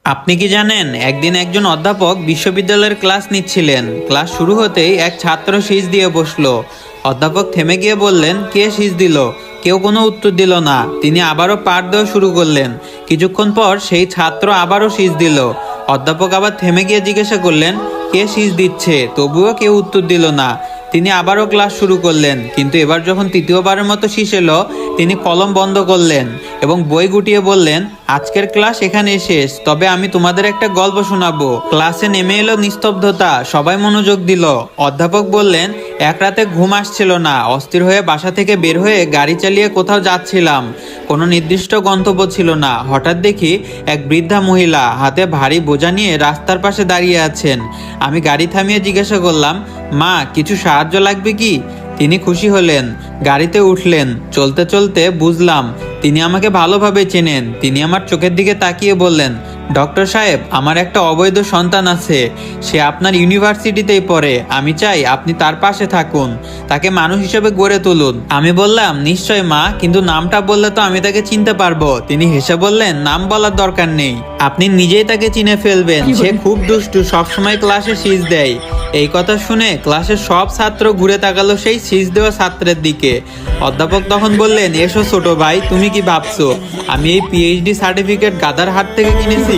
আপনি কি জানেন, একদিন একজন অধ্যাপক বিশ্ববিদ্যালয়ের ক্লাস নিচ্ছিলেন। ক্লাস শুরু হতেই এক ছাত্র সিজ দিয়ে বসলো। অধ্যাপক থেমে গিয়ে বললেন, কে সিজ দিল? কেউ কোনো উত্তর দিল না। তিনি আবারও পাঠ দেওয়া শুরু করলেন। কিছুক্ষণ পর সেই ছাত্র আবারও সিজ দিল। অধ্যাপক আবার থেমে গিয়ে জিজ্ঞাসা করলেন, কে সিজ দিচ্ছে? তবুও কেউ উত্তর দিল না। তিনি আবারও ক্লাস শুরু করলেন, কিন্তু এবার যখন তৃতীয়বারের মতো শীষ এলো, তিনি কলম বন্ধ করলেন এবং বই গুটিয়ে বললেন, আজকের ক্লাস এখানেই শেষ, তবে আমি তোমাদের একটা গল্প শোনাবো। ক্লাসে নেমে এলো নিস্তব্ধতা, সবাই মনোযোগ দিল। অধ্যাপক বললেন, এক রাতে ঘুম আসছিল না, অস্থির হয়ে বাসা থেকে বের হয়ে গাড়ি চালিয়ে কোথাও যাচ্ছিলাম। কোনো নির্দিষ্ট গন্তব্য ছিল না। হঠাৎ দেখি এক বৃদ্ধা মহিলা হাতে ভারী বোঝা নিয়ে রাস্তার পাশে দাঁড়িয়ে আছেন। আমি গাড়ি থামিয়ে জিজ্ঞাসা করলাম, মা, কিছু সাহায্য লাগবে কি? তিনি খুশি হলেন, গাড়িতে উঠলেন। চলতে চলতে বুঝলাম তিনি আমাকে ভালোভাবে চেনেন। তিনি আমার চোখের দিকে তাকিয়ে বললেন, ডক্টর সাহেব, আমার একটা অবৈধ সন্তান আছে। সে আপনার ইউনিভার্সিটিতেই পড়ে। আমি চাই আপনি তার পাশে থাকুন, তাকে মানুষ হিসেবে গড়ে তুলুন। আমি বললাম, নিশ্চয় মা, কিন্তু নামটা বললে তো আমি তাকে চিনতে পারবো। তিনি হেসে বললেন, নাম বলার দরকার নেই, আপনি নিজেই তাকে চিনে ফেলবেন। সে খুব দুষ্টু, সবসময় ক্লাসে সিজ দেয়। এই কথা শুনে ক্লাসের সব ছাত্র ঘুরে তাকালো সেই সিজ দেওয়া ছাত্রের দিকে। অধ্যাপক তখন বললেন, এসো ছোট ভাই, তুমি কি ভাবছো আমি এই পিএইচডি সার্টিফিকেট গাধার হাত থেকে কিনেছি?